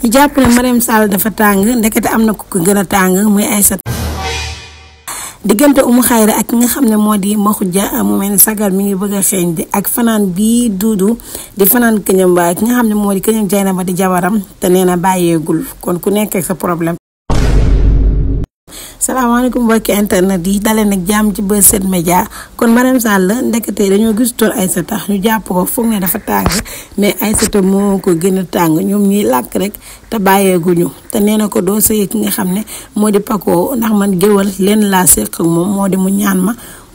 ñu jàpp ne Marième Sall dafa tàng ndekete am na ku ko gën a tàng muy Aïssata. diggante Umu Xayri ak ki nga xam ne moo di Maxuja mu mel ni sagar mi ngi bëgg a xeeñ di ak fanaan bii duudu di fanaan këñam ba ki nga xam ne moo di këñam Jeynaba di jabaram te nee na bàyyeegul kon ku nekk ak sa problème. salaamaaleykum mbokki internet yi dalee nag jàmm ci Buzz 7 Media kon Marième Sall ndekete dañoo gisutoon Aïssata ñu jàpp ko foog ne dafa tàng mais Aïssata moo ko gën a tàng ñoom ñuy làkk rek te bàyyeeguñu te nee na ko doo sëy ki nga xam ne moo di Paco ndax man géwal leen laa séq ak moom moo di mu ñaan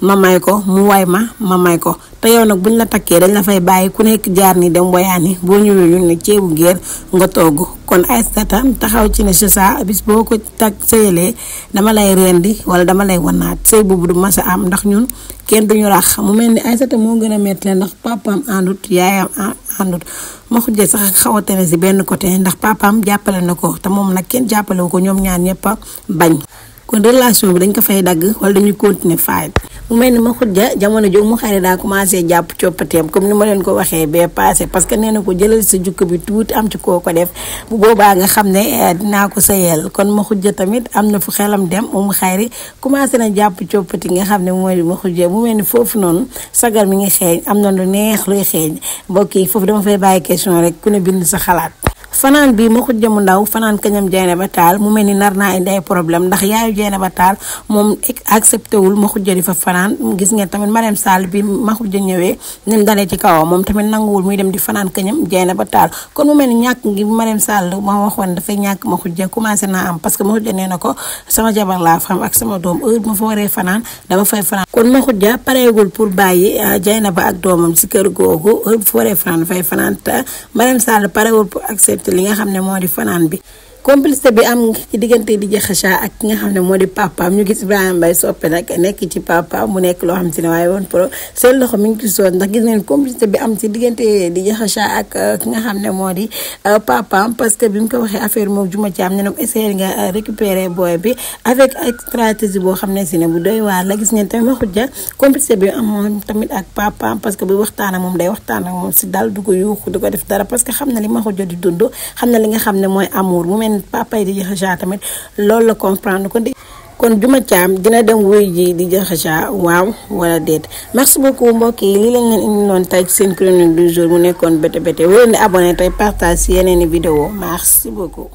ma may ko mu way ma may ko te yow nag buñ la takkee dañ la fay bàyyi ku nekk jaar ni dem woyaani boo ñëwee ñun ne ceebu géer nga togg kon Aïssata taxaw ci ne sa bis boo ko tag sëyalee dama lay rendi wala dama lay wanaat sëy boobu du mas a am ndax ñun kenn duñu rax mu mel ni Aïssata moo gën a metti ndax papaam àndut yaayam àndut ma xujjee sax xaw a tene si benn côté ndax papaam jàppale na ko te moom nag kenn jàppale ko ñoom ñaar ñëpp a bañ kon relation bi dañ ko fay dagg wala dañuy continuer faay mu mel ni ma xujja jamono jóg mu xëy daa commencé jàpp coppateem comme ni ma leen ko waxee bee passé parce que nee na ko jëlal sa jukk bi tuuti am ci koo ko def bu boobaa nga xam ne dinaa ko sayel kon ma xujja tamit am na fu xelam dem mu xayri commencé na jàpp coppati nga xam ne mooy ma xujja mu mel ni foofu noonu sagar mi ngi xeeñ am na lu neex luy xeeñ mbokk yi foofu dama fay bàyyi question rek ku ne bind sa xalaat. fanaan bi ma xujja mu ndaw fanaan kañam Jeynaba Tall mu mel ni nar naa indi ay problème ndax yaayu Jeynaba Tall moom accepté wul ma xujja di fa fanaan gis ngeen tamit Marième Sall bi ma xujja ñëwee ni mu dalee ci kawam moom tamit nanguwul muy dem di fanaan kañam Jeynaba Tall kon mu mel ni ñàkk ngi Marième Sall ma waxoon dafay ñàkk ma xujja commencé naa am parce que ma xujja nee na ko sama jabar laa fam ak sama doom heure ma fa waree fanaan dama fay fanaan kon ma xujja pareegul pour bàyyi Jeynaba ak doomam si kër googu heure bu fa waree fanaan dafay fanaan te Marième Sall pareegul pour accepter li nga xam ne moo di fanaan bi complicité bi am ci diggante di Kheucha ak ki nga xam ne moo di papaam ñu gis Ibrahima Mbaye soppe nag nekk ci papa mu nekk loo xam te ne waaye woon pro seen loxo mi ngi ci soon ndax gis ngeen complicité bi am ci diggante di Kheucha ak ki nga xam ne moo di papaam parce que bi mu ko waxee affaire moom juma ci am ne nag essayer nga récupérer booy bi avec stratégie boo xam ne si ne bu doy waar la gis ngeen tamit ma xujja complicité bi am tamit ak papaam parce que bu waxtaan ak moom day waxtaan ak moom si dal du ko yuuxu du ko def dara parce que xam na li ma xujja di dund xam na li nga xam ne mooy amour mu mel papa yi di Kheucha tamit loolu la comprendre kon Juma Caam dina dem wuy ji di Kheucha waaw wala déet merci beaucoup mbokk yi lii lañ leen indi loon tey ci seen chronique du jour mu nekkoon bété bété wala ne abonné tey partage si yeneen i vidéo merci beaucoup